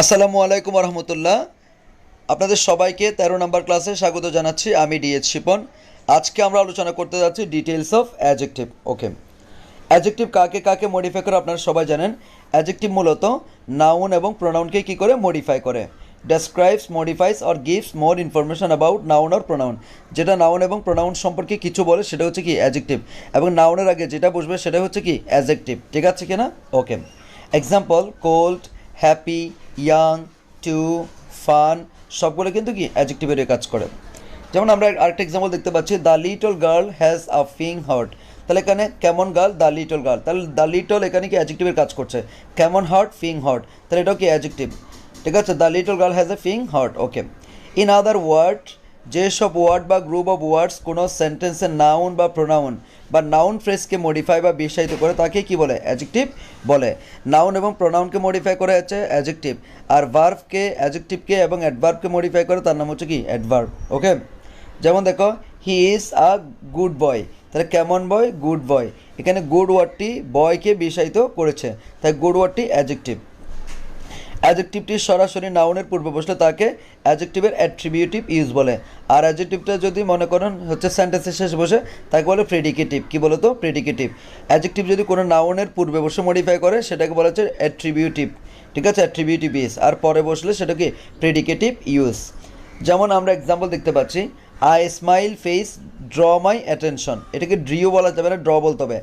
আসসালামু আলাইকুম রহমতুল্লাহ। আপনাদের সবাইকে 13 নম্বর ক্লাসে স্বাগত জানাচ্ছি। আমি ডিএচ শিপন। আজকে আমরা আলোচনা করতে যাচ্ছি details of adjective. Okay, adjective কাকে কাকে মডিফাই করে আপনারা সবাই জানেন। অ্যাডজেক্টিভ মূলত নাউন এবং প্রোনাউনকে কী করে মডিফাই করে। Describes, modifies or gives more information about noun or pronoun. যেটা নাউন এবং প্রোনাউন সম্পর্কে কিছু বলে সেটা হচ্ছে কি অ্যাডজেক্টিভ, এবং নাউনের আগে যেটা বসবে সেটা হচ্ছে কি অ্যাডজেক্টিভ। ঠিক আছে কিনা? Okay, example cold, happy, young, two, fun সবগুলো কিন্তু কি অ্যাডজেক্টিভের কাজ করে। যেমন আমরা আরেকটা এক্সাম্পল দেখতে পাচ্ছি, the little girl has a fine heart. তাহলে এখানে কেমন গার্ল, দ্য লিটল গার্ল, তাহলে দ্য লিটল এখানে কি অ্যাডজেক্টিভের কাজ করছে। কেমন হার্ট, ফিং হার্ট, তাহলে এটাও কি অ্যাডজেক্টিভ। ঠিক আছে, the little girl has a fine heart. Okay, in other word, যেসব ওয়ার্ড বা গ্রুপ অফ ওয়ার্ডস কোনো সেন্টেন্সের নাউন বা প্রোনাউন বা নাউন ফ্রেজকে মডিফাই বা বিশেষায়িত করে তাকে কি বলে, অ্যাডজেক্টিভ বলে। নাউন এবং প্রোনাউনকে মডিফাই করে হচ্ছে অ্যাডজেক্টিভ, আর ভার্বকে, অ্যাডজেক্টিভকে এবং অ্যাডভার্বকে মডিফাই করে তার নাম হচ্ছে কি অ্যাডভার্ব। ওকে, যেমন দেখো, he is a good boy, তাহলে কেমন বয়, গুড বয়। এখানে গুড ওয়ার্ডটি বয়কে বিশেষায়িত করেছে, তাই গুড ওয়ার্ডটি অ্যাডজেক্টিভ। অ্যাডজেক্টিভটি সরাসরি নাউনের পূর্বে বসলে তাকে অ্যাডজেক্টিভের অ্যাট্রিবিউটিভ ইউজ বলে। আর অ্যাডজেক্টিভটা যদি মনে করেন হচ্ছে সেন্টেন্সের শেষে বসে তাকে বলে প্রেডিকেটিভ। কী বলো তো, প্রেডিকেটিভ। অ্যাডজেক্টিভ যদি কোনো নাউনের পূর্বে বসে মডিফাই করে সেটাকে বলা হচ্ছে অ্যাট্রিবিউটিভ। ঠিক আছে, অ্যাট্রিবিউটিভ ইউজ। আর পরে বসলে সেটাকে প্রেডিকেটিভ ইউজ। যেমন আমরা এক্সাম্পল দেখতে পাচ্ছি, I smile face draw my attention. এটাকে ড্রিও বলা যাবে না, ড্র বলতে হবে।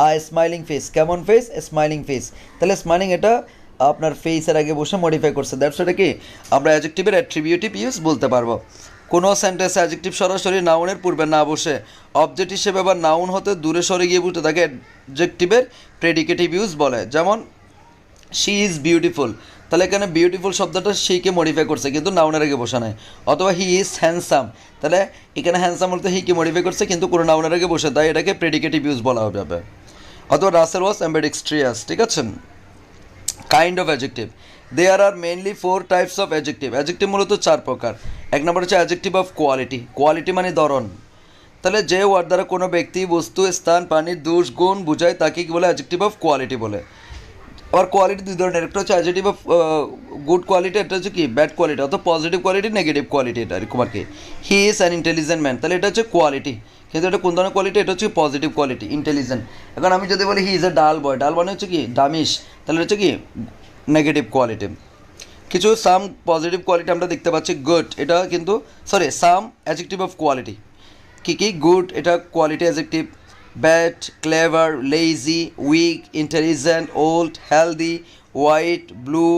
আই স্মাইলিং ফেস, কেমন ফেস, স্মাইলিং ফেস। তাহলে স্মাইলিং এটা আপনার ফেসের আগে বসে মডিফাই করছে, দ্যাটস এটা কি আমরা অ্যাডজেক্টিভের অ্যাট্রিবিউটিভ ইউজ বলতে পারবো। কোনো সেন্টেন্সে অ্যাডজেক্টিভ সরাসরি নাউনের পূর্বে না বসে অবজেক্ট হিসেবে বা নাউন হতে দূরে সরে গিয়ে বসতে তাকে অ্যাডজেক্টিভের প্রেডিকেটিভ ইউজ বলে। যেমন শি ইজ বিউটিফুল, তাহলে এখানে বিউটিফুল শব্দটা শিকে মডিফাই করছে কিন্তু নাউনের আগে বসা নাই। অথবা হি ইজ হ্যান্ডসাম, তাহলে এখানে হ্যান্ডসাম বলতে হিকে মডিফাই করছে কিন্তু কোনো নাউনের আগে বসে, তাই এটাকে প্রেডিকেটিভ ইউজ বলা হবে। অথবা রাসেল ওয়াজ অ্যাম্বিডিক্সট্রিয়াস। ঠিক আছে, kind of adjective, there are mainly 4 types of adjective. Adjective মূলত 4 প্রকার। এক নম্বর হচ্ছে অ্যাডজেক্টিভ অফ কোয়ালিটি। কোয়ালিটি মানে ধরন, তাহলে যে ওয়ার্ড দ্বারা কোনো ব্যক্তি, বস্তু, স্থান, প্রাণীর দোষ গুণ বোঝায় তাকে কি বলে, অ্যাডজেক্টিভ অফ কোয়ালিটি বলে। আবার কোয়ালিটি দুই ধরনের, একটা হচ্ছে অ্যাডজেক্টিভ অফ গুড কোয়ালিটি, একটা হচ্ছে কি ব্যাড কোয়ালিটি, অর্থাৎ পজিটিভ কোয়ালিটি, নেগেটিভ কোয়ালিটি। এটা এরকম আর কি। He is an intelligent man, তাহলে এটা হচ্ছে কোয়ালিটি, কিন্তু এটা কোন ধরনের কোয়ালিটি, এটা হচ্ছে পজিটিভ কোয়ালিটি, ইন্টেলিজেন্ট। এখন আমি যদি বলি হি ইজ এ ডাল বয়, ডাল মানে হচ্ছে কি ডামিশ, তাহলে হচ্ছে কি নেগেটিভ কোয়ালিটি। কিছু সাম পজিটিভ কোয়ালিটি আমরা দেখতে পাচ্ছি, গুড এটা কিন্তু সাম অ্যাডজেক্টিভ অফ কোয়ালিটি। কী কী, গুড এটা quality adjective, bad, clever, lazy, weak, intelligent, old, healthy, white, blue,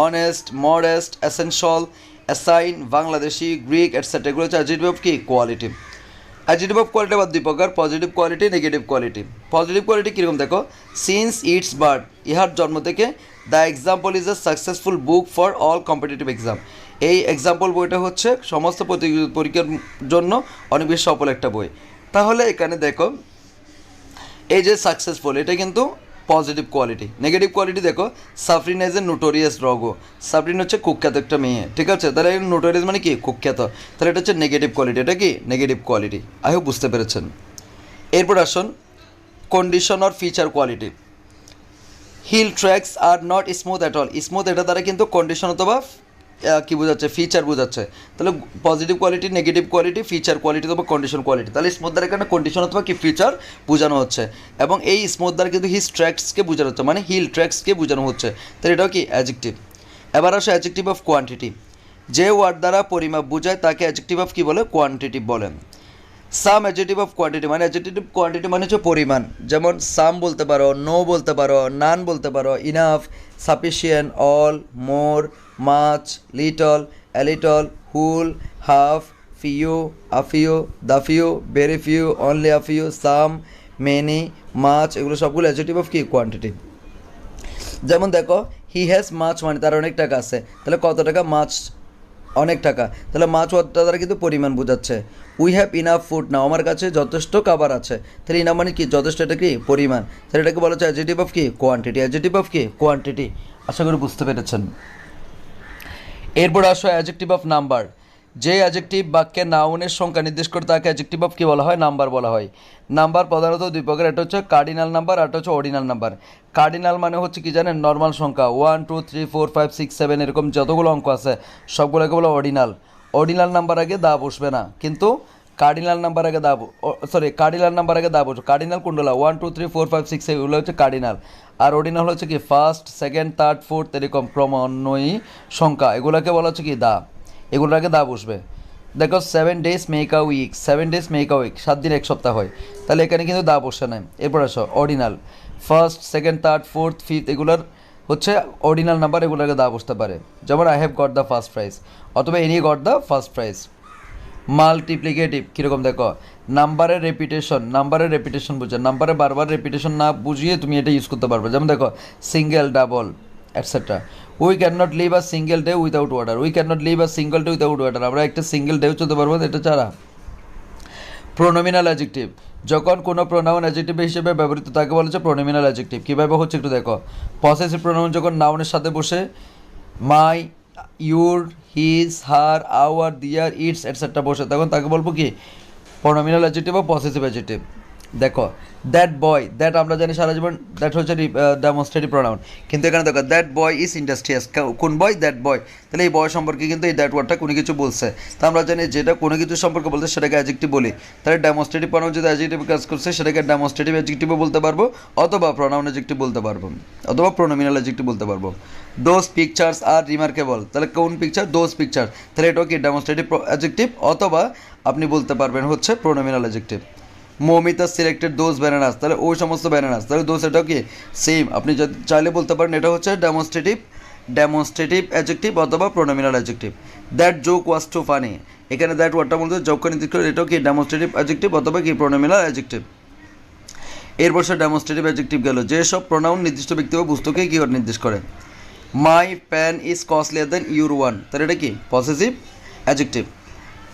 honest, modest, essential, Asian, Bangladeshi, Greek etcetera, এগুলো হচ্ছে অ্যাডজেক্টিভ অফ কি কোয়ালিটি। অ্যাডজেক্টিভ অফ কোয়ালিটি আবার দুই প্রকার, positive quality, negative quality. Positive quality কীরকম দেখো, সিন্স ইটস বার্থ, ইহার জন্ম থেকে, the example is a successful book for all competitive exam. এই এক্সাম্পল বইটা হচ্ছে সমস্ত পরীক্ষার জন্য অনেক বেশি সফল একটা বই। তাহলে এখানে দেখো এই যে সাকসেসফুল, এটা কিন্তু পজিটিভ কোয়ালিটি। নেগেটিভ কোয়ালিটি দেখো, Safrin as a notorious rogue, Safrin হচ্ছে কুখ্যাত একটা মেয়ে। ঠিক আছে, তাহলে নোটোরিয়াস মানে কি কুখ্যাত, তাহলে এটা হচ্ছে নেগেটিভ কোয়ালিটি। এটা কি নেগেটিভ কোয়ালিটি। আই হোপ বুঝতে পেরেছেন। এরপর আসুন condition or feature quality. Hill tracks are not smooth at all, smooth এটা দ্বারা কিন্তু কন্ডিশন অথবা কী বোঝাচ্ছে, ফিচার বোঝাচ্ছে। তাহলে positive quality, negative quality, feature quality অথবা কন্ডিশন কোয়ালিটি। তাহলে স্মুথ দ্বারা এখানে কন্ডিশন অথবা কি ফিচার বোঝানো হচ্ছে, এবং এই স্মুথ দ্বারা কিন্তু হিল ট্র্যাক্সকে বোঝানো হচ্ছে, মানে হিল ট্র্যাক্সকে বোঝানো হচ্ছে। তাহলে এটাও কি অ্যাডজেক্টিভ। এবার আসে অ্যাডজেক্টিভ অফ কোয়ান্টিটি। যে ওয়ার্ড দ্বারা পরিমাপ বোঝায় তাকে অ্যাডজেক্টিভ অফ কী বলে, কোয়ান্টিটিভ বলেন। সাম অ্যাডজেক্টিভ অফ কোয়ান্টিটি, মানে অ্যাডজেক্টিভ কোয়ান্টিটি মানে হচ্ছে পরিমাণ। যেমন সাম বলতে পারো, নো বলতে পারো, নান বলতে পারো, enough, sufficient, all, more, much, little, a little, whole, half, few, a few, the few, very few, only a few, some, many, much, এগুলো সবগুলো অ্যাডজেক্টিভ অফ কি কোয়ান্টিটি। যেমন দেখো, হি হ্যাজ মাছ মানি, তার অনেক টাকা আছে, তাহলে কত টাকা, মাছ অনেক টাকা, তাহলে মাছ ওয়ার্ডটা দ্বারা কিন্তু পরিমাণ বোঝাচ্ছে। উই হ্যাভ ইনাফ ফুড নাও, আমার কাছে যথেষ্ট খাবার আছে, তাহলে ইনাফ মানে কি যথেষ্ট, এটা কি পরিমাণ, তাহলে এটাকে বলা হচ্ছে অ্যাডজেক্টিভ অফ কি কোয়ান্টিটি। অ্যাডজেক্টিভ অফ কি কোয়ান্টিটি। আশা করি বুঝতে পেরেছেন। এরপর আসো অ্যাডজেক্টিভ অফ নাম্বার। যে অ্যাডজেক্টিভ বাক্যে নাউনের সংখ্যা নির্দেশ করে তাকে অ্যাডজেক্টিভ অফ কী বলা হয়? নাম্বার বলা হয়। নাম্বার প্রধানত দুই প্রকার, একটা হচ্ছে কার্ডিনাল নাম্বার আর একটা হচ্ছে অর্ডিনাল নাম্বার। কার্ডিনাল মানে হচ্ছে কি জানেন? নর্মাল সংখ্যা 1 2 3 4 5 6 7 এরকম যতগুলো অঙ্ক আছে সবগুলোকে বলে অর্ডিনাল। অর্ডিনাল নাম্বার আগে দা বসবে না, কিন্তু কার্ডিনাল নাম্বার আগে দা, কার্ডিনাল নাম্বার আগে দা বসবে। কার্ডিনাল কোনগুলো? 1 2 3 4 5 6 এগুলো হচ্ছে কার্ডিনাল। আর অর্ডিনাল হচ্ছে কি ফার্স্ট সেকেন্ড থার্ড ফোর্থ এরকম ক্রমান্বয়ী সংখ্যা, এগুলোকে বলা হচ্ছে কি দা, এগুলোর আগে দা বসবে। দেখো 7 days make a week, 7 days make a week, 7 দিন এক সপ্তাহ হয়, তাহলে এখানে কিন্তু দা বসে নাই। এরপর আসো ordinal, first second third fourth fifth এগুলোর হচ্ছে অর্ডিনাল নাম্বার, এগুলোকে দা বসতে পারে। যেমন I have got the first prize অথবা Annie got the first prize. Multiplicative কীরকম? দেখো নাম্বারের রেপিটেশন বুঝে, নাম্বারে বারবার রেপিটেশন না বুঝিয়ে তুমি এটা ইউজ করতে পারবে। যেমন দেখো single, double etcetera. We can not live a single day without water, we can not live a single day without water, আমরা একটা সিঙ্গেল ডেও চলতে পারবো এটা ছাড়া। প্রোনোমিনাল অ্যাডজেক্টিভ, যখন কোনো প্রোনাউন অ্যাডজেক্টিভ হিসেবে ব্যবহৃত তাকে বলা হচ্ছে প্রোনোমিনাল অ্যাডজেক্টিভ। কীভাবে হচ্ছে একটু দেখো। পসেসিভ প্রোনাউন যখন নাউনের সাথে বসে, মাই, ইউর, হিজ, হার, আওয়ার, দিয়ার, ইটস এটসেট্রা বসে, তখন তাকে বলবো কি? প্রোনোমিনাল অ্যাডজেক্টিভ বা পসেসিভ অ্যাডজেক্টিভ। দেখো দ্যাট বয়, দ্যাট আমরা জানি সারা জীবন দ্যাট হচ্ছে ডেমনস্ট্রেটিভ প্রোনাউন, কিন্তু এখানে দেখো দ্যাট বয় ইজ ইন্ডাস্ট্রিয়াস, কোন বয়? That boy. তাহলে এই বয় সম্পর্কে কিন্তু এই দ্যাট ওয়ার্ডটা কোনো কিছু বলছে। তা আমরা জানি যেটা কোনো কিছু সম্পর্কে বলতে সেটাকে অ্যাডজেক্টিভ বলি। তাহলে ডেমনস্ট্রেটিভ প্রোনাউন যদি অ্যাডজেক্টিভ কাজ করছে সেটাকে ডেমনস্ট্রেটিভ অ্যাডজেক্টিভও বলতে পারবো, অথবা প্রোনাউন অ্যাডজেক্টিভ বলতে পারবো, অথবা প্রোনোমিনাল অ্যাডজেক্টিভ বলতে পারবো। দোজ পিকচার্স আর রিমার্কেবল, তাহলে কোন পিকচার? দোজ পিকচার, তাহলে এটাও কি ডেমনস্ট্রেটিভ অ্যাডজেক্টিভ, অথবা আপনি বলতে পারবেন হচ্ছে pronominal adjective. Moumita selected those bananas, তাহলে ওই সমস্ত ব্যানানাস, তাহলে দোজ এটাও কি সেম, আপনি চাইলে বলতে পারেন এটা হচ্ছে ডেমনস্ট্রেটিভ অ্যাডজেক্টিভ অথবা pronominal adjective. That joke was too funny, এখানে দ্যাট ওয়ার্ডটা বলতে জোককে নির্দেশ করে, এটাও কি ডেমনস্ট্রেটিভ অ্যাডজেক্টিভ অথবা কি প্রোনোমিনাল অ্যাডজেক্টিভ। এরপর সে ডেমনস্ট্রেটিভ অ্যাডজেক্টিভ গেল, যেসব প্রোনাউন নির্দিষ্ট ব্যক্তি বা বস্তুকে কী নির্দেশ করে। My pen is costlier than your one, তাহলে এটা কি? Possessive adjective.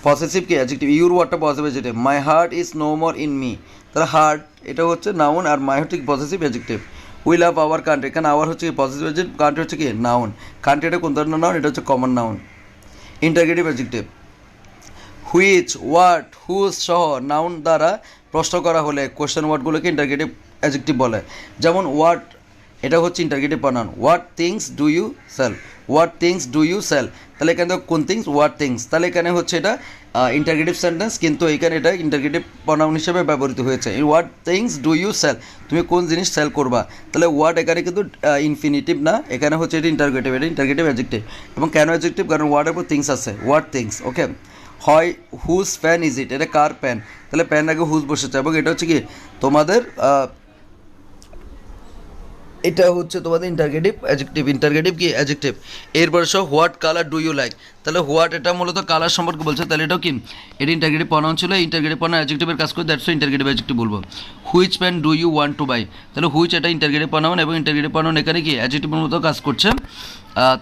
পসেসিভ কি? অ্যাডজেক্টিভ। ইউর ওয়ার্ডটা possessive adjective. My heart is no more in me, তাহলে হার্ট এটা হচ্ছে নাউন, আর মাই হচ্ছে কি? Possessive adjective. We love our country, এখানে আওয়ার হচ্ছে কি? পসেসিভ অ্যাডজেক্টিভ, কান্ট্রি হচ্ছে কি? নাউন। কান্ট্রি এটা কোন ধরনের নাউন? এটা হচ্ছে common noun. Interrogative adjective, which, what, whose সহ নাউন দ্বারা প্রশ্ন করা হলে কোশ্চেন ওয়ার্ডগুলোকে ইন্টারগেটিভ অ্যাডজেক্টিভ বলে। যেমন হোয়াট, এটা হচ্ছে interrogative pronoun. What things do you sell, what things do you sell, তাহলে এখানে তো কোন থিংস? হোয়াট থিংস, তাহলে এখানে হচ্ছে এটা ইন্টারগেটিভ সেন্টেন্স, কিন্তু এখানে এটা ইন্টারগেটিভ প্রনাউন হিসেবে ব্যবহৃত হয়েছে। What things do you sell, তুমি কোন জিনিস সেল করবা, তাহলে হোয়াট এখানে কিন্তু ইনফিনিটিভ না, এখানে হচ্ছে এটা ইন্টারগেটিভ, এটা ইন্টারগেটিভ অ্যাডজেক্টিভ। এবং কেন অ্যাডজেক্টিভ? কারণ ওয়ার্ডের উপর থিংস আছে, হোয়াট থিংস। ওকে, হয় হুজ প্যান ইজ ইট, এটা কার প্যান, তাহলে প্যান আগে হুজ বসেছে, এবং এটা হচ্ছে কি তোমাদের এটা হচ্ছে তোমাদের ইন্টারগেটিভ অ্যাডজেক্টিভ। ইন্টারগেটিভ কি? অ্যাডজেক্টিভ। এরপর সব what colour do you like, তাহলে হোয়াট এটা মূলত কালার সম্পর্কে বলছে, তাহলে এটাও কি? এটা ইন্টারগেটিভ প্রনাউন ছিল, ইন্টারগেটিভ প্রনাউন অ্যাডজেক্টিভের কাজ করে, দ্যাটস ইন্টারগেটিভ অ্যাডজেক্টিভ বলবো। Which pan do you want to buy, তাহলে হুইচ এটা ইন্টারগেটিভ প্রনাউন, এবং ইন্টারগেটিভ প্রনাউন এখানে কি? অ্যাডজেক্টিভের মতো কাজ করছে,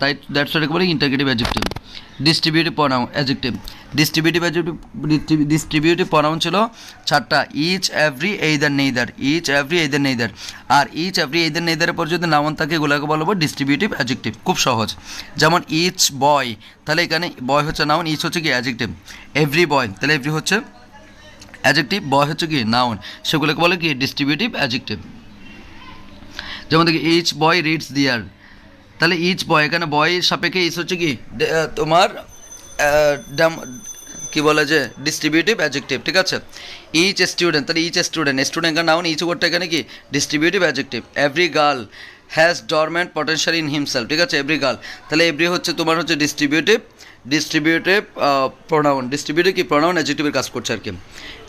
তাই দ্যাটস একেবারে interrogative adjective. Distributive pronoun adjective, distributive pronoun ছিল 4টা, each, every, either, neither, each, every, either, neither. আর ইচ, এভরি, এইদার, নেইদারের পর যদি নাউন থাকে এগুলোকে বলবো ডিস্ট্রিবিউটিভ অ্যাডজেক্টিভ। খুব সহজ। যেমন ইচ বয়, তাহলে এখানে বয় হচ্ছে নাউন, ইচ হচ্ছে কি? অ্যাডজেক্টিভ। এভরি বয়, তাহলে এভরি হচ্ছে অ্যাডজেক্টিভ, বয় হচ্ছে কি? নাউন, সেগুলোকে বলে কি? Distributive adjective. যেমন দেখি ইচ বয় রিডস দিয়ার, তাহলে ইচ বয়, এখানে বয়ের সাপেক্ষে ইচ হচ্ছে কি? তোমার কি বলে যে ডিস্ট্রিবিউটিভ অ্যাডজেক্টিভ, ঠিক আছে। ইচ স্টুডেন্ট, তাহলে each student, student noun, each ওয়ার্ডটা এখানে কি? Distributive adjective. Every girl has dormant potential in himself, ঠিক আছে, এভরি গার্ল, তাহলে এভরি হচ্ছে তোমার হচ্ছে ডিস্ট্রিবিউটিভ প্রোনাউন, ডিস্ট্রিবিউটিভ কি? প্রোনাউন অ্যাডজেক্টিভের কাজ করছে আর কি।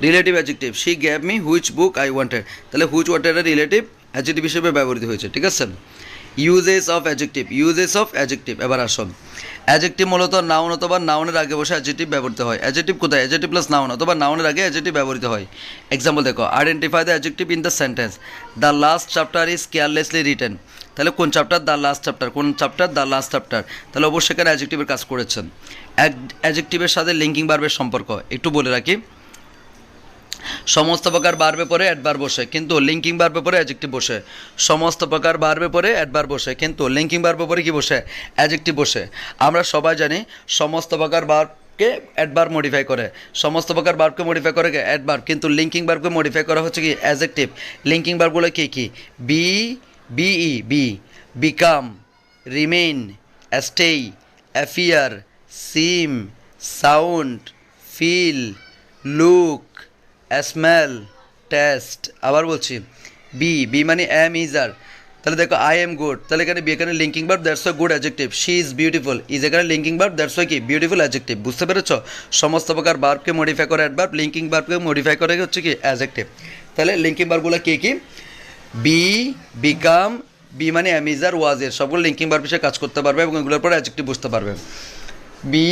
Relative adjective, she gave me which book I wanted, তাহলে হুইচ ওয়ার্ডটা রিলেটিভ অ্যাডজেক্টিভ হিসেবে ব্যবহৃত হয়েছে, ঠিক আছে। ইউজেস অফ অ্যাডজেক্টিভ, এবার আসুন। অ্যাডজেক্টিভ মূলত নাউন অথবা নাউনের আগে বসে অ্যাডজেক্টিভ ব্যবহৃত হয়। অ্যাডজেক্টিভ কোথায়? অ্যাডজেক্টিভ প্লাস নাউন অথবা নাউনের আগে অ্যাডজেক্টিভ ব্যবহৃত হয়। এক্সাম্পল দেখো, identify the adjective in the sentence, the last chapter is carelessly written, তাহলে কোন চ্যাপ্টার? দ্য লাস্ট চ্যাপ্টার, কোন চ্যাপ্টার? দ্য লাস্ট চ্যাপ্টার, তাহলে অবশ্যই এখানে অ্যাডজেক্টিভের কাজ করেছেন। অ্যাডজেক্টিভের সাথে লিঙ্কিং ভার্বের সম্পর্ক একটু বলে রাখি। সমস্ত প্রকার ভার্বে পরে অ্যাডভার্ব বসে, কিন্তু লিঙ্কিং ভার্বে পরে অ্যাডজেক্টিভ বসে। সমস্ত প্রকার ভার্বে পরে অ্যাডভার্ব বসে, কিন্তু লিঙ্কিং ভার্বে পরে কি বসে? অ্যাডজেক্টিভ বসে। আমরা সবাই জানি সমস্ত প্রকার ভার্ব কে অ্যাডভার্ব মডিফাই করে, সমস্ত প্রকার ভার্বকে মডিফাই করে অ্যাডভার্ব, কিন্তু লিঙ্কিং ভার্বকে মডিফাই করা হচ্ছে কি অ্যাডজেক্টিভ। লিঙ্কিং ভার্বগুলো কি কি? Be, be be, become, remain, stay, appear, seem, sound, feel, look, smell, taste. আবার বলছি, বি, বি মানে এম ইজ আর, তাহলে দেখো আই এম গুড, তাহলে এখানে বি, এখানে linking verb that's a good adjective. She is beautiful, is এখানে linking verb that's কি বিউটিফুল অ্যাডজেক্টিভ। বুঝতে পেরেছো? সমস্ত প্রকার ভার্বকে মডিফাই করে অ্যাডভার্ব, লিঙ্কিং ভার্বকে মডিফাই করে হচ্ছে কি অ্যাডজেক্টিভ। তাহলে লিঙ্কিং ভার্বগুলো কি কি? বি, বিকাম, বি মানে এম ইজ আর, ওয়াজ এর, সবগুলো লিঙ্কিং ভার্ব হিসেবে কাজ করতে পারবে এবং এগুলোর পর অ্যাডজেক্টিভ বুঝতে পারবে। Be,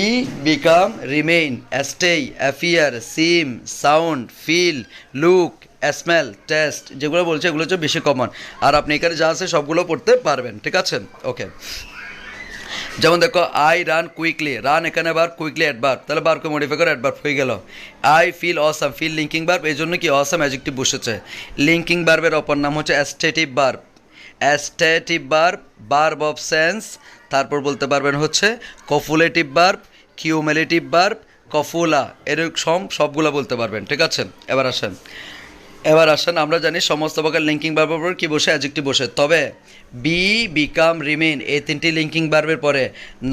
become, remain, stay, appear, seem, sound, feel, look, smell, taste, যেগুলো বলছে এগুলো হচ্ছে বেশি কমন, আর আপনি এখানে যা আছে সবগুলো পড়তে পারবেন। ঠিক আছে? ওকে। যেমন দেখো আই রান কুইকলি, রান এখানে আবার কুইকলি অ্যাডভার্ব, তাহলে ভার্বকে মডিফাই করে অ্যাডভার্ব হয়ে গেল। I feel awesome, feel linking verb, এই জন্য কি অসাম অ্যাডজেক্টিভ বসেছে। লিঙ্কিং ভার্বের অপর নাম হচ্ছে stative verb. Stative verb, verb of sense, তারপর বলতে পারবেন হচ্ছে copulative verb, cumulative verb, copula, এরকম সবগুলো বলতে পারবেন। ঠিক আছে? এবার আসেন আমরা জানি সমস্ত প্রকার লিঙ্কিং ভার্বের উপর কী বসে? অ্যাডজেক্টিভ বসে। তবে বি, বিকাম, রিমেইন এই তিনটি লিঙ্কিং ভার্বের পরে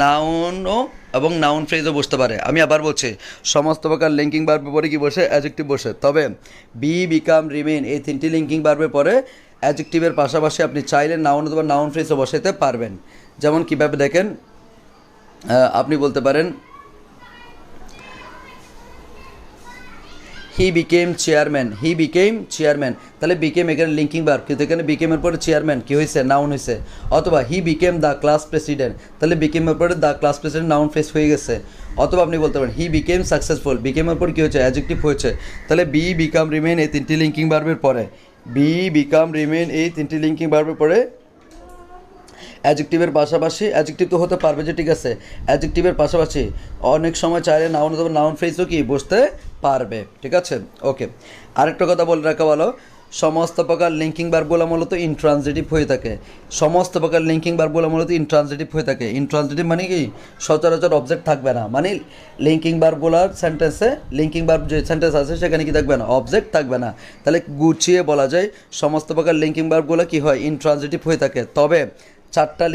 নাউনও এবং নাউন ফ্রেজও বসতে পারে। আমি আবার বলছি, সমস্ত প্রকার লিঙ্কিং ভার্বের পরে কি বসে? অ্যাডজেক্টিভ বসে। তবে বি, বিকাম, রিমেইন এই তিনটি লিঙ্কিং ভার্বের পরে অ্যাডজেক্টিভের পাশাপাশি আপনি চাইলে নাউন অথবা নাউন ফ্রেজও বসাতে পারবেন। যেমন কীভাবে দেখেন, আপনি বলতে পারেন he became chairman, he became chairman, তাহলে বিকেম এখানে লিঙ্কিং ভার্ব, কিন্তু এখানে বিকেমের পরে চেয়ারম্যান কী হয়েছে? নাউন হয়েছে। অথবা he became the class president, তাহলে বিকেমের পরে the class president noun phrase হয়ে গেছে। অথবা আপনি বলতে পারেন হি বিকেম সাকসেসফুল, বিকেমের পর কী হয়েছে? অ্যাডজেক্টিভ হয়েছে। তাহলে বি, বিকাম, রিমেইন এই তিনটি লিঙ্কিং ভার্বের পরে, বি, বিকাম, রিমেইন এই তিনটি লিঙ্কিং ভার্বের পরে অ্যাডজেক্টিভের পাশাপাশি, অ্যাডজেক্টিভ তো হতে পারবে যে, ঠিক আছে, অ্যাডজেক্টিভের পাশাপাশি অনেক সময় চাইলে নাউন অথবা নাউন ফ্রেজও কি বসতে পারবে। ঠিক আছে? ওকে। আরেকটা কথা বলে রাখা ভালো, সমস্ত প্রকার লিঙ্কিং ভার্বগুলো মূলত ইনট্রানজিটিভ হয়ে থাকে। সমস্ত প্রকার লিঙ্কিং ভার্বগুলো মূলত ইনট্রানজিটিভ হয়ে থাকে। ইনট্রানজিটিভ মানে কি? সচরাচর অবজেক্ট থাকবে না, মানে লিঙ্কিং ভার্বগুলোর সেন্টেন্সে, লিঙ্কিং ভার্ব যে সেন্টেন্স আছে সেখানে কি থাকবে না? অবজেক্ট থাকবে না। তাহলে গুছিয়ে বলা যায় সমস্ত প্রকার লিঙ্কিং ভার্বগুলো কি হয়? ইনট্রানজিটিভ হয়ে থাকে। তবে চারটা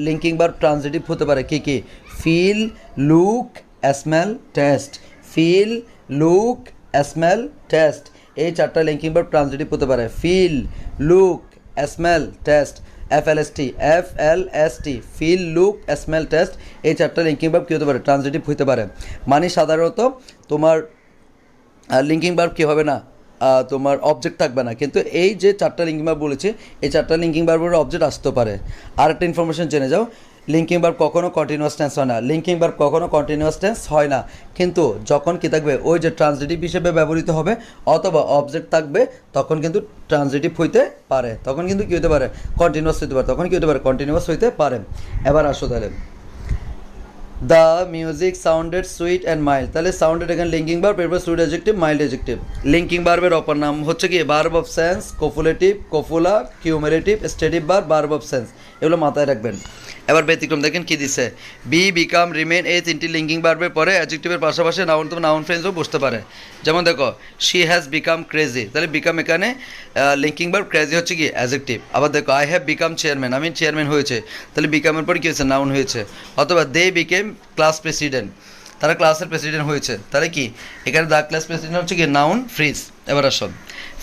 লিঙ্কিং ভার্ব ট্রানজিটিভ হতে পারে। কি কি? Feel, look, smell, taste. Feel, look, smell, taste, এই চারটা লিঙ্কিং ভার্ব ট্রানজিটিভ হতে পারে। Feel, look, smell, taste, FLST, feel, look, smell, taste, এই চারটা লিঙ্কিং ভার্ব কী হতে পারে? ট্রানজিটিভ হতে পারে। মানে সাধারণত তোমার লিঙ্কিং ভার্ব কী হবে না? তোমার অবজেক্ট থাকবে না, কিন্তু এই যে চারটা লিঙ্কিং ভার্ব বলেছি, এই চারটা লিঙ্কিং ভার্বের অবজেক্ট আসতে পারে। আর একটা ইনফরমেশন জেনে যাও, লিঙ্কিং ভার্ব কখনো কন্টিনিউয়াস টেন্স হয় না। লিঙ্কিং ভার্ব কখনো কন্টিনিউয়াস টেন্স হয় না, কিন্তু যখন কি থাকবে? ওই যে ট্রানজিটিভ হিসেবে ব্যবহৃত হবে অথবা অবজেক্ট থাকবে, তখন কিন্তু ট্রানজিটিভ হইতে পারে। তখন কিন্তু কী হতে পারে? কন্টিনিউয়াস হইতে পারে। তখন কী হতে পারে? কন্টিনিউয়াস হইতে পারে। এবার আসো তাহলে, the music sounded sweet and mild, তাহলে সাউন্ডেড এখানে লিঙ্কিং ভার্ব, এরপর sweet adjective, mild adjective. Linking ভার্বের অপর নাম হচ্ছে কি? Verb of sense, copulative, copula, cumulative, stative verb, verb of sense, এগুলো মাথায় রাখবেন। এবার ব্যতিক্রম দেখেন কি দিছে, বি, বিকাম, রিমেইন এই তিনটি লিঙ্কিং ভার্বের পরে অ্যাডজেক্টিভের পাশাপাশি নাউন তো নাউন ফ্রেজও বসতে পারে। যেমন দেখো শি হ্যাজ বিকাম ক্রেজি, তাহলে বিকাম এখানে লিঙ্কিং ভার্ব, ক্রেজি হচ্ছে কি অ্যাডজেক্টিভ। আবার দেখো আই হ্যাভ বিকাম চেয়ারম্যান, আমি চেয়ারম্যান হয়েছে, তাহলে বিকামের পর কী হয়েছে? নাউন হয়েছে। অথবা দে বিকেম ক্লাস প্রেসিডেন্ট, তারা ক্লাসের প্রেসিডেন্ট হয়েছে, তাহলে কি এখানে দ্য ক্লাস প্রেসিডেন্ট হচ্ছে কি নাউন ফ্রিজ। এবার আসুন,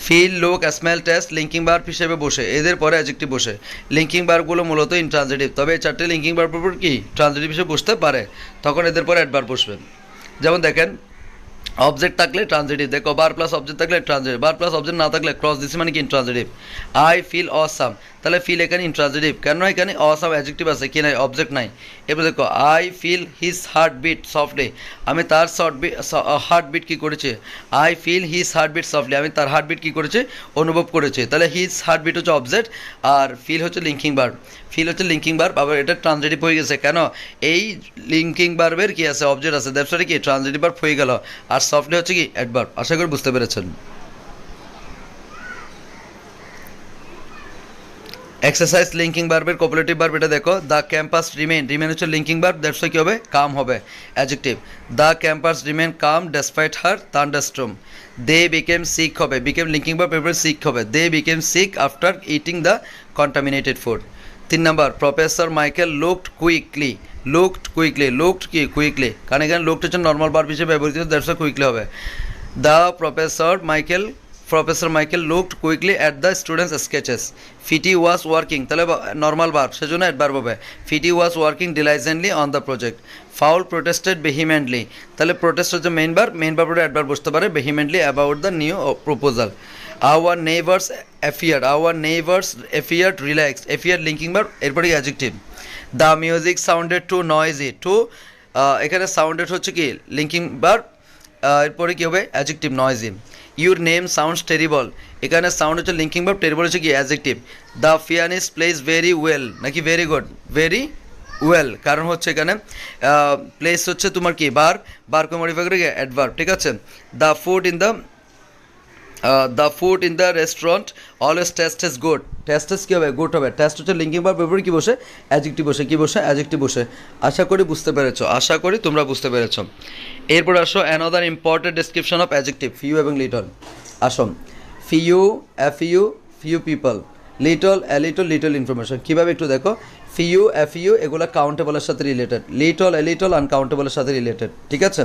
feel, look, smell, taste linking verb হিসেবে বসে, এদের পরে অ্যাডজেক্টিভ বসে। লিঙ্কিং ভার্বগুলো মূলত ইনট্রানজিটিভ, তবে এই চারটে লিঙ্কিং ভার্বের উপর কি ট্রানজিটিভ হিসেবে বসতে পারে, তখন এদের পরে অ্যাডভার্ব বসবে। যেমন দেখেন, অবজেক্ট থাকলে ট্রানজিটিভ, দেখো বার প্লাস অবজেক্ট থাকলে ট্রানজিটিভ, বার প্লাস অবজেক্ট না থাকলে ক্রস দিছি মানে কি ইনট্রানজিটিভ। আই ফিল অসাম, তাহলে ফিল এখানে ইনট্রানজিটিভ, কেন এখানে অসাম অ্যাডজেক্টিভ আছে, কি নাই? অবজেক্ট নাই। এবার দেখো I feel his heart beat softly, আমি তার হার্ট বিট কী করেছি? I feel his heart beat softly, আমি তার হার্ট বিট কী করেছি? অনুভব করেছি। তাহলে হিজ হার্ট বিট হচ্ছে অবজেক্ট, আর ফিল হচ্ছে লিঙ্কিং ভার্ব। ফিল হচ্ছে লিঙ্কিং ভার্ব, আবার এটা ট্রানজিটিভ হয়ে গেছে, কেন? এই লিঙ্কিং ভার্বের কি আছে? অবজেক্ট আছে, দ্যাটস কি ট্রানজিটিভ ভার্ব হয়ে গেল। আর সফটলি হচ্ছে কি অ্যাডভার্ব। আশা করি বুঝতে পেরেছেন। এক্সারসাইজ লিঙ্কিং ভার্বের কোঅপারেটিভ ভার্ব এটা দেখো, দ্য ক্যাম্পাস রিমেন হচ্ছে লিঙ্কিং ভার্ব, দ্যাটস কি হবে কাম হবে adjective. The campus remain calm despite her thunderstorm. They became sick হবে, বিকেম লিঙ্কিং ভার্ব এরপরে সিক হবে, they became sick after eating the contaminated food. 3 number professor Michael looked quickly, looked কি quickly, কারণ এখানে looked হচ্ছে normal verb হিসেবে ব্যবহৃত, that's quickly হবে। The professor Michael looked quickly at the students sketches. Fitty was working, তাহলে normal verb সেজন্য adverb হবে, Fitty was working diligently on the project. Paul protested vehemently, তাহলে প্রোটেস্ট হচ্ছে main ভার্বের adverb বসতে পারে, vehemently about the new proposal. Our neighbours appeared relaxed, appeared linking verb এরপরে adjective. The music sounded too noisy, এখানে sounded হচ্ছে কি linking verb, এরপরে কী হবে adjective noisy. Your name sounds terrible, এখানে সাউন্ড হচ্ছে লিঙ্কিং ভার্ব, টেরিবল হচ্ছে কি adjective. The pianist plays very well নাকি ভেরি গুড, ভেরি ওয়েল, কারণ হচ্ছে এখানে প্লেস হচ্ছে তোমার কি বারকে মডিফাই করে অ্যাডভার্ব, ঠিক আছে। The food in the restaurant always taste good, taste কী হবে গুড হবে, টেস্ট হচ্ছে লিঙ্কিং ভার্ব এরপরে কী বসে অ্যাডজেক্টিভ বসে, কী বসে অ্যাডজেক্টিভ বসে। আশা করি বুঝতে পেরেছো, আশা করি তোমরা বুঝতে পেরেছো। এরপর আসো another important description of adjective, few এবং লিটল। আসো ফিউ পিপল, লিটল ইনফরমেশন, কীভাবে একটু দেখো। ফিউ এগুলো কাউন্টেবলের সাথে রিলেটেড, লিটল আনকাউন্টেবলের সাথে রিলেটেড, ঠিক আছে।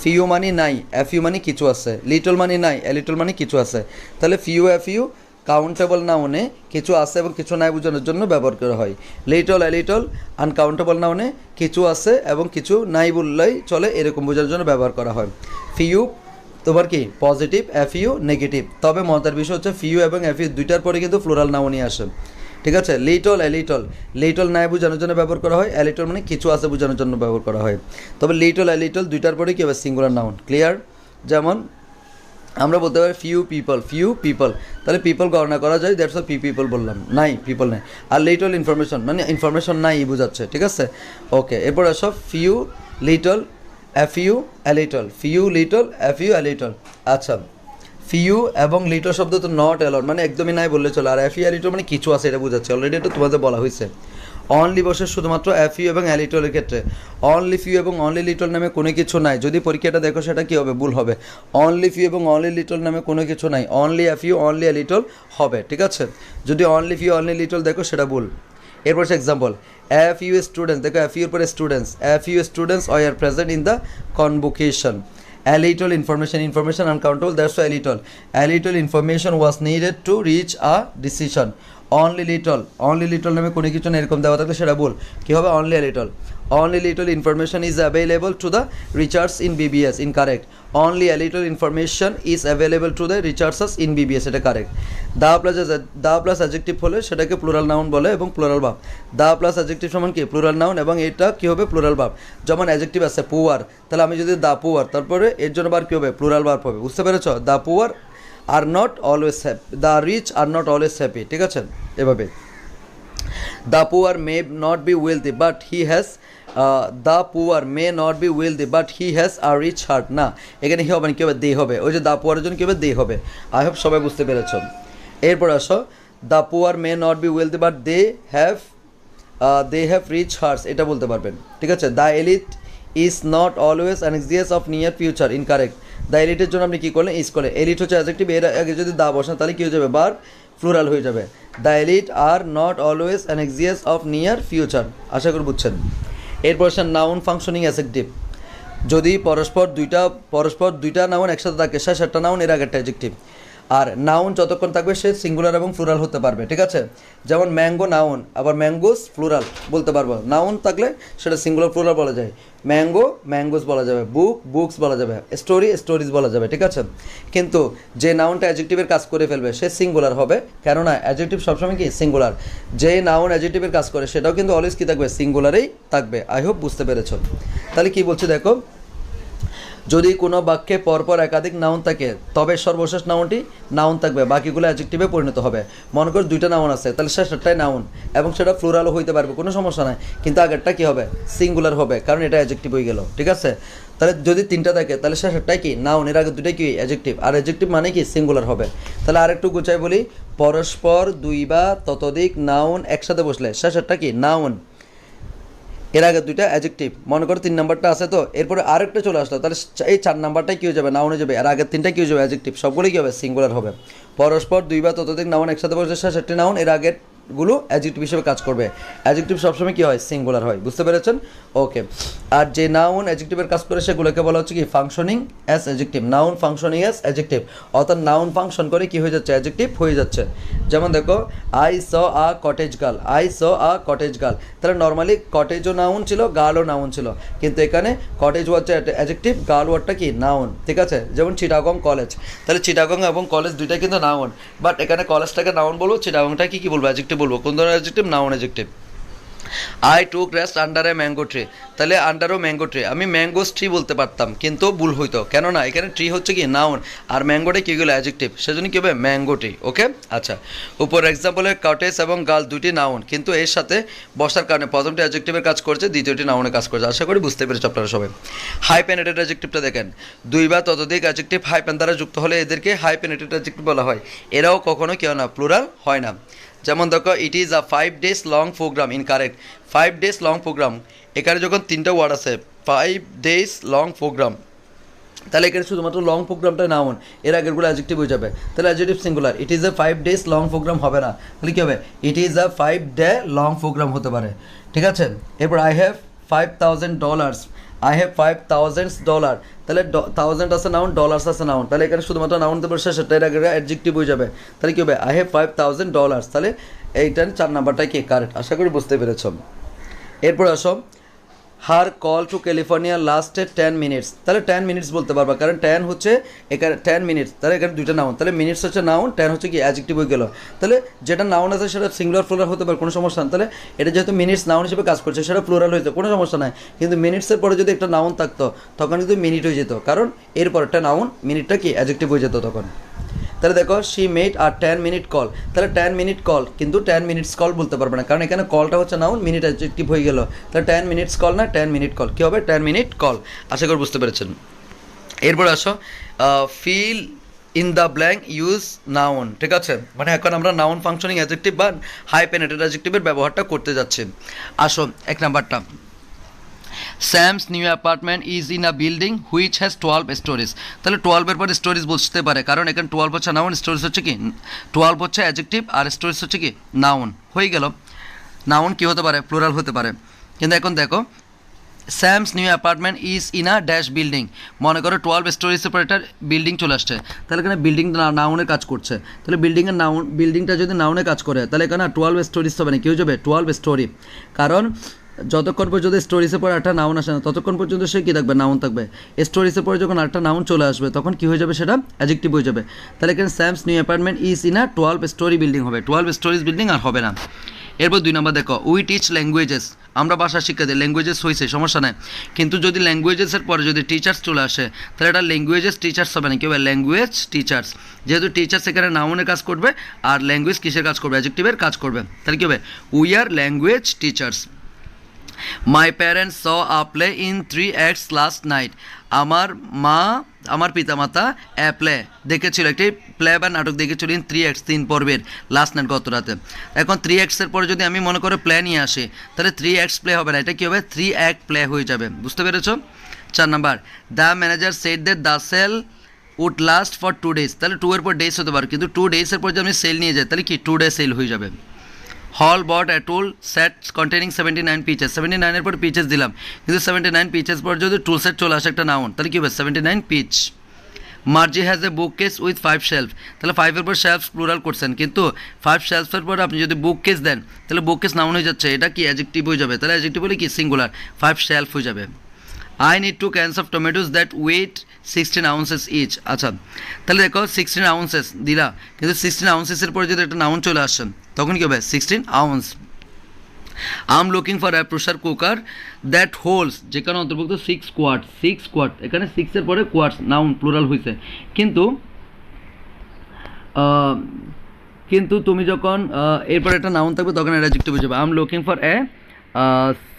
ফিউ মানে নাই, এফইউ মানে কিছু আছে, লিটল মানে নাই, লিটল মানে কিছু আছে, তাহলে ফিউ কাউন্টেবল নাউনে কিছু আছে এবং কিছু নাই বোঝানোর জন্য ব্যবহার করা হয়। লিটল আনকাউন্টেবল নাউনে কিছু আছে এবং কিছু নাই বললেই চলে, এরকম বোঝানোর জন্য ব্যবহার করা হয়। ফিউ তোমার কি পজিটিভ, এফইউ নেগেটিভ, তবে মজার বিষয় হচ্ছে ফিউ এবং এফইউ দুইটার পরে কিন্তু ফ্লোরাল নাউনই আসে, ঠিক আছে। লিটল নাই বোঝানোর জন্য ব্যবহার করা হয়, লিটল মানে কিছু আছে বোঝানোর জন্য ব্যবহার করা হয়, তবে লিটল দুইটার পরে কী হবে সিঙ্গুলার নাউন, ক্লিয়ার। যেমন আমরা বলতে পারি ফিউ পিপল, তাহলে পিপল গণনা করা যায়, দ্যাটস পিপল বললাম, নাই পিপল নাই। আর লিটল ইনফরমেশন মানে ইনফরমেশন নাই বোঝাচ্ছে, ঠিক আছে। ওকে, এরপর আসো ফিউ লিটল লিটল। আচ্ছা, ফিউ এবং লিটল শব্দ তো নট অ্যালাউড মানে একদমই নাই বললে চলে, আর লিটল মানে কিছু আছে এটা বোঝাচ্ছে, অলরেডি এটা তোমাদের বলা হয়েছে। অনলি বসে শুধুমাত্র এফইউ এবং লিটলের ক্ষেত্রে, অনলি ফিউ এবং অনলি লিটল নামে কোনো কিছু নাই, যদি পরীক্ষাটা দেখো সেটা কী হবে ভুল হবে। অনলি ফিউ এবং অনলি লিটল নামে কোনো কিছু নাই, অনলি এফইউ অনলি লিটল হবে, ঠিক আছে। যদি অনলি ফিউ অনলি লিটল দেখো সেটা ভুল। এরপর হচ্ছে এক্সাম্পল, এফইউ স্টুডেন্টস, দেখো এফইউর পরে students are present in the convocation. Little information uncountable, that's little information was needed to reach a decision. Only little নামে কোনো কিছু না এরকম দেওয়া থাকলে সেটা ভুল, কী হবে only little information is available to the research in BBS, incorrect. Only little information is available to the researches in BBS, এটা কারেক্ট। দ্য প্লাস অ্যাডজেক্টিভ হলে সেটাকে প্লুরাল নাউন বলে এবং plural verb. The plus adjective সমান কি plural noun এবং এটা কী হবে প্লুরাল ভার্ব। যেমন অ্যাডজেক্টিভ আছে পুয়ার, তাহলে আমি যদি দ্য পুয়ার তারপরে এর জন্য বার কী হবে প্লুরাল ভার্ব হবে, বুঝতে পেরেছ। The poor are not always happy, the rich are not always happy, ঠিক আছে। এভাবে the poor may not be wealthy but he has, the poor may not be wealthy but he has a rich heart, না এখানে হি হবে না, কী হবে দে হবে, ওই যে দ্য পুয়ারের জন্য কী হবে দে হবে। আই হোপ সবাই বুঝতে পেরেছ। এরপর as the poor may not be wealthy but they have rich hearts, এটা বলতে পারবেন, ঠিক আছে। The elite is not always anxious of near future, incorrect. The এলিটের জন্য আপনি কী করলেন ইজ করলেন, এলিট হচ্ছে অ্যাডজেক্টিভ, এর আগে যদি দা বসান তাহলে কী হয়ে যাবে বার প্লুরাল হয়ে যাবে। The elite are not always anxious of near future, আশা করি বুঝছেন। এরপর আসেন নাউন ফাংশনিং অ্যাডজেক্টিভ, যদি পরস্পর দুইটা নাউন একসাথে থাকে সে সেটা নাউন এর আগে একটা অ্যাডজেক্টিভ, আর নাউন যতক্ষণ থাকবে সে সিঙ্গুলার এবং প্লুরাল হতে পারবে, ঠিক আছে। যেমন ম্যাঙ্গো নাউন, আবার ম্যাঙ্গোস প্লুরাল বলতে পারবো, নাউন থাকলে সেটা সিঙ্গুলার প্লুরাল বলা যায়, ম্যাঙ্গোস বলা যাবে, বুকস বলা যাবে, স্টোরিজ বলা যাবে, ঠিক আছে। কিন্তু যে নাউনটা অ্যাডজেক্টিভের কাজ করে ফেলবে সে সিঙ্গুলার হবে, কেননা অ্যাডজেক্টিভ সবসময় কি সিঙ্গুলার, যে নাউন অ্যাডজেক্টিভের কাজ করে সেটাও কিন্তু অলওয়েজ কী থাকবে সিঙ্গুলারেই থাকবে। আই হোপ বুঝতে পেরেছ। তাহলে কি বলছে দেখো, যদি কোনো বাক্যে পরপর একাধিক নাউন থাকে তবে সর্বশেষ নাউনটি নাউন থাকবে, বাকিগুলো অ্যাডজেক্টিভে পরিণত হবে। মনে করো দুইটা নাউন আছে, তাহলে শেষেরটাই নাউন এবং সেটা প্লুরালও হইতে পারবে, কোনো সমস্যা নাই, কিন্তু আগেরটা কী হবে, সিঙ্গুলার হবে, কারণ এটা অ্যাডজেক্টিভ হয়ে গেল। ঠিক আছে, তাহলে যদি তিনটা থাকে তাহলে শেষেরটাই কি নাউন, এর আগে দুটাই কি অ্যাডজেক্টিভ, আর অ্যাডজেক্টিভ মানে কি সিঙ্গুলার হবে। তাহলে আরেকটু গুছাই বলি, পরস্পর দুই বা ততোধিক নাউন একসাথে বসলে শেষেরটা কি নাউন, এর আগে দুইটা অ্যাডজেক্টিভ। মনে করো 3 নাম্বারটা আছে, তো এরপরে আরেকটা চলে আসলো, তাহলে এই 4 নাম্বারটাই কী হয়ে যাবে, নাউনে যাবে, আর আগের 3টা কী হয়ে যাবে, অ্যাডজেক্টিভ, সবগুলোই কী হবে, সিঙ্গুলার হবে। পরস্পর দুই বা ততোধিক নাউন একসাথে বসে শেষেরটি নাউন, এর আগেরগুলো অ্যাডজেক্টিভ হিসেবে কাজ করবে। অ্যাডজেক্টিভ সবসময় কী হয়, সিঙ্গুলার হয়, বুঝতে পেরেছেন? ওকে, আর যে নাউন অ্যাডজেক্টিভের কাজ করে সেগুলোকে বলা হচ্ছে কি functioning as adjective, noun functioning as adjective, অর্থাৎ নাউন ফাংশন করে কী হয়ে যাচ্ছে, অ্যাডজেক্টিভ হয়ে যাচ্ছে। যেমন দেখো, I saw a cottage girl, I saw a cottage girl, তাহলে নর্মালি কটেজও নাউন ছিল, গার্লও নাউন ছিল, কিন্তু এখানে কটেজ ওয়ার্ডটা অ্যাডজেক্টিভ, গার্ল ওয়ার্ডটা কি নাউন। ঠিক আছে, যেমন চিটাগং কলেজ, তাহলে চিটাগং এবং কলেজ দুইটাই কিন্তু নাউন, বাট এখানে কলেজটাকে নাউন বলবো, চিটাগংটাকে কী বলবো, অ্যাডজেক্টিভ বলবো। কোন ধরনের adjective, noun adjective. I took rest under a mango tree, তাহলে আন্ডারও ম্যাঙ্গো ট্রি, আমি ম্যাঙ্গোস ট্রি বলতে পারতাম কিন্তু ভুল হইতো, কেননা এখানে ট্রি হচ্ছে কি নাউন, আর ম্যাঙ্গোটা কী গেলো অ্যাডজেক্টিভ, সেজন্য কী হবে ম্যাঙ্গো ট্রি। ওকে, আচ্ছা, উপর এক্সাম্পলে কটেজ এবং গার্ল দুইটি নাউন, কিন্তু এর সাথে বসার কারণে প্রথমটি অ্যাডজেক্টিভের কাজ করছে, দ্বিতীয়টি নাউনের কাজ করছে। আশা করি বুঝতে পেরেছো আপনারা সবাই। হাইপেনেটেড অ্যাডজেক্টিভটা দেখেন, দুই বা ততোধিক অ্যাডজেক্টিভ হাইপেন দ্বারা যুক্ত হলে এদেরকে হাইপেনেটেড অ্যাডজেক্টিভ বলা হয়, এরাও কখনো কেউ না প্লুরাল হয় না। যেমন দেখো, it is a 5 days long program, incorrect. 5 days long program, এখানে যখন 3টা ওয়ার্ড আছে 5 days লং প্রোগ্রাম, তাহলে এখানে শুধুমাত্র লং প্রোগ্রামটা নাউন, এর আগেরগুলো অ্যাডজেক্টিভ হয়ে যাবে, তাহলে adjective singular. It is a 5 days long program হবে না, তাহলে কী হবে, it is a 5 day long program হতে পারে। ঠিক আছে, এরপর আই হ্যাভ $5,000, আই হ্যাভ $5,000, তাহলে 1000 আছে নাউন, ডলার্স আছে নাউন, তাহলে এখানে শুধুমাত্র নাউন দেবো, শেষেরটা এর আগে অ্যাডজেক্টিভ হয়ে যাবে, তাহলে কী হবে, আই হ্যাভ $5,000, তাহলে এইটার 4 নাম্বারটাই কি কারেক্ট। আশা করি বুঝতে পেরেছ। এরপর আসো, her call to California lasted 10 minutes, তাহলে 10 minutes বলতে পারবা, কারণ 10 হচ্ছে এখানে 10 minutes, তাহলে এখানে দুইটা নাউন, তাহলে মিনিটস হচ্ছে নাউন, 10 হচ্ছে কি অ্যাডজেক্টিভ হয়ে গেল। তাহলে যেটা নাউন আছে সেটা সিঙ্গুলার প্লুরাল হতে পারে, কোনো সমস্যা না, তাহলে এটা যেহেতু মিনিটস নাউন হিসেবে কাজ করছে সেটা প্লুরাল হয়েছে, কোনো সমস্যা নাই, কিন্তু মিনিটসের পরে যদি একটা নাউন থাকতো তখন কিন্তু মিনিট হয়ে যেত, কারণ এরপর একটা নাউন, মিনিটটা কি অ্যাডজেক্টিভ হয়ে যেত তখন। তাহলে দেখো, she made her 10 minute call, তাহলে 10 minute কল, কিন্তু 10 minutes কল বলতে পারবে না, কারণ এখানে কলটা হচ্ছে নাউন, মিনিট অ্যাডজেক্টিভ হয়ে গেল, তাহলে 10 minutes কল না, 10 minute কল, কী হবে 10 minute কল। আশা করি বুঝতে পেরেছেন। এরপর আসো, fill in the blank use noun. ঠিক আছে, মানে এখন আমরা নাউন ফাংশনিং অ্যাডজেক্টিভ বা হাইপেনেটেড অ্যাডজেক্টিভের ব্যবহারটা করতে যাচ্ছি। আসো, 1 নাম্বারটা, Sam's new apartment is in a building which has 12 stories, তাহলে 12-এর পরে স্টোরিজ বুঝতে পারে, কারণ এখানে 12 হচ্ছে নাউন, স্টোরিজ হচ্ছে কি 12 হচ্ছে অ্যাডজেক্টিভ, আর স্টোরিজ হচ্ছে কি নাউন হয়ে গেল। নাউন কী হতে পারে, প্লুরাল হতে পারে। কিন্তু এখন দেখো, Sam's new apartment is in a dash building, মনে করো 12 স্টোরিজের পর একটা বিল্ডিং চলে আসছে, তাহলে এখানে বিল্ডিং নাউনের কাজ করছে, তাহলে বিল্ডিংয়ের নাউন, বিল্ডিংটা যদি নাউনে কাজ করে তাহলে এখানে 12 স্টোরিজ হবে না, কী হয়ে যাবে 12 স্টোরি, কারণ যতক্ষণ পর্যন্ত স্টোরিজের পর একটা নাউন আসে না ততক্ষণ পর্যন্ত সে কী থাকবে, নাউন থাকবে। স্টোরিজের পরে যখন একটা নাউন চলে আসবে তখন কী হয়ে যাবে, সেটা অ্যাডজেক্টিভ হয়ে যাবে। তাহলে এখানে Sam's new apartment is in a 12 story building হবে, 12 stories বিল্ডিং আর হবে না। এরপর 2 নম্বর দেখো, উই টিচ ল্যাঙ্গুয়েজেস, আমরা ভাষা শিক্ষা দিই, ল্যাঙ্গুয়েজেস হয়েছে সমস্যা নেই, কিন্তু যদি ল্যাঙ্গুয়েজেসের পরে যদি টিচার্স চলে আসে তাহলে এটা ল্যাঙ্গুয়েজেস টিচার্স হবে না, কী হবে ল্যাঙ্গুয়েজ টিচার্স, যেহেতু টিচার্স এখানে নাউনের কাজ করবে আর ল্যাঙ্গুয়েজ কিসের কাজ করবে, অ্যাডজেক্টিভের কাজ করবে, তাহলে কী হবে we are language teachers. My parents saw a play in 3 acts last night, আমার পিতামাতা প্লে দেখেছিল, একটি প্লে বা নাটক দেখেছিল ইন 3 acts 3 পর্বের লাস্ট নাইট গত রাতে। এখন 3 acts-এর পরে যদি আমি মনে করো প্লে নিয়ে আসি তাহলে 3 acts প্লে হবে না, এটা কী হবে 3 act প্লে হয়ে যাবে, বুঝতে পেরেছো। 4 number, the manager said that the sale would last for 2 days, তাহলে 2-এর পর ডেজ হতে পারে, কিন্তু 2 days-এর পর যদি আমি সেল নিয়ে যাই তাহলে কি 2 day সেল হয়ে যাবে। হল বট এ টুল সেট কন্টেনিং 79 পিচেস, 79-এর পর পিচেস দিলাম, কিন্তু 79 পিচেস পর যদি টুল সেট চলে আসে একটা নাউন তাহলে কী হবে 79 পিচ। Margie has a bookcase with 5 shelf, তাহলে 5-এর পর শেলফ প্লুরাল করছেন, কিন্তু 5 shelf-এর পর আপনি যদি বুক কেস দেন তাহলে বুক কেস নাউন হয়ে যাচ্ছে, এটা কি অ্যাডজেক্টিভ হয়ে যাবে, তাহলে অ্যাডজেক্টিভ বলে কি সিঙ্গুলার, 5 shelf হয়ে যাবে। I need 2 cans of tomatoes that weight 16 ounces each, আচ্ছা তাহলে দেখো 16 ounces দিলা, কিন্তু 16 ounces-এর পরে যদি একটা নাউন চলে আসছেন তখন কী হবে 16 ounce। I am looking for a pressure cooker that holds, যেখানে অন্তর্ভুক্ত 6 কোয়ার্টস, 6 কোয়ার্ট, এখানে 6 এর পরে কোয়ার্টস নাউন প্লুরাল হয়েছে, কিন্তু তুমি যখন এরপর একটা নাউন থাকবে তখন অ্যাডজেক্টিভ হয়ে যাবে। I am looking for A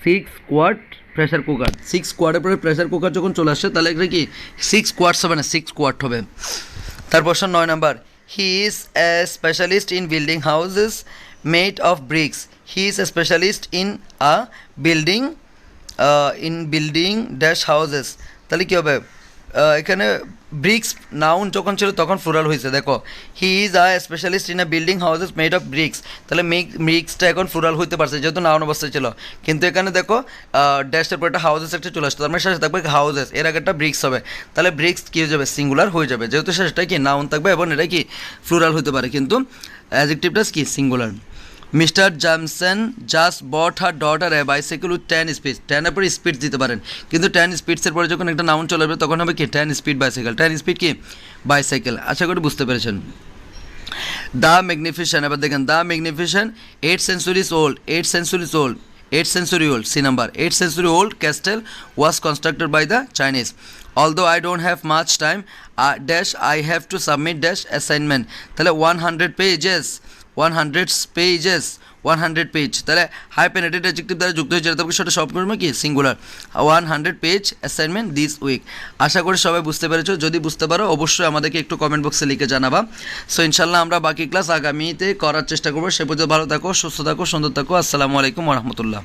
6 quart pressure cooker, 6 কোয়ার্টের পরে প্রেসার কুকার যখন চলে আসছে তাহলে এটা কি 6 কোয়ার্টস হবে না, 6 কোয়ার্ট হবে। তারপর 9 number, he is a specialist in building houses made of bricks, he is a specialist in a building dash houses, তাহলে কী হবে এখানে ব্রিক্স নাউন যখন ছিল তখন ফ্লুরাল হয়েছে, দেখো he is a specialist in a building houses made of bricks, তাহলে ব্রিক্সটা এখন ফ্লুরাল হইতে পারছে যেহেতু নাউন অবস্থায় ছিল, কিন্তু এখানে দেখো ড্যাশের পর একটা হাউসেস একটা চলে আসতো, তার মানে শেষে থাকবে হাউসেস, এর আগে একটা ব্রিক্স হবে, তাহলে ব্রিক্স কী হয়ে যাবে, সিঙ্গুলার হয়ে যাবে, যেহেতু শেষটা কি নাউন থাকবে এবং এটা কি ফ্লুরাল হতে পারে, কিন্তু অ্যাডজেক্টিভটা কি singular. Mister Jameson just bought her daughter a bicycle with 10 speed, 10-এর পরে স্পিড দিতে পারেন, কিন্তু 10 স্পিডসের পরে যখন একটা নাউন চলে আসবে তখন হবে কি 10 স্পিড বাইসাইকেল, 10 স্পিড কি বাইসাইকেল। আশা করি বুঝতে পেরেছেন। দ্য ম্যাগনিফিশন, এবার দেখেন the ম্যাগনিফিশন 8 centuries old, 8 centuries old, 8 century old, C number, 8 century old castle was constructed by the Chinese. Although I don't have much time, dash I have to submit dash assignment, তাহলে 100 pages, 100 pages, 100 page, তাহলে হাইপেনেটেড adjective দ্বারা যুক্ত হয়েছে, তারপর সেটা সব করবো কি singular, 100 page assignment this week. আশা করি সবাই বুঝতে পেরেছো, যদি বুঝতে পারো অবশ্যই আমাদেরকে একটু কমেন্ট বক্সে লিখে জানাবা। সো ইনশাল্লাহ আমরা বাকি ক্লাস আগামীতে করার চেষ্টা করবো। সে পর্যন্ত ভালো থাকো, সুস্থ থাকো, সুন্দর থাকো। আসসালামু আলাইকুম ওয়া রাহমাতুল্লাহ।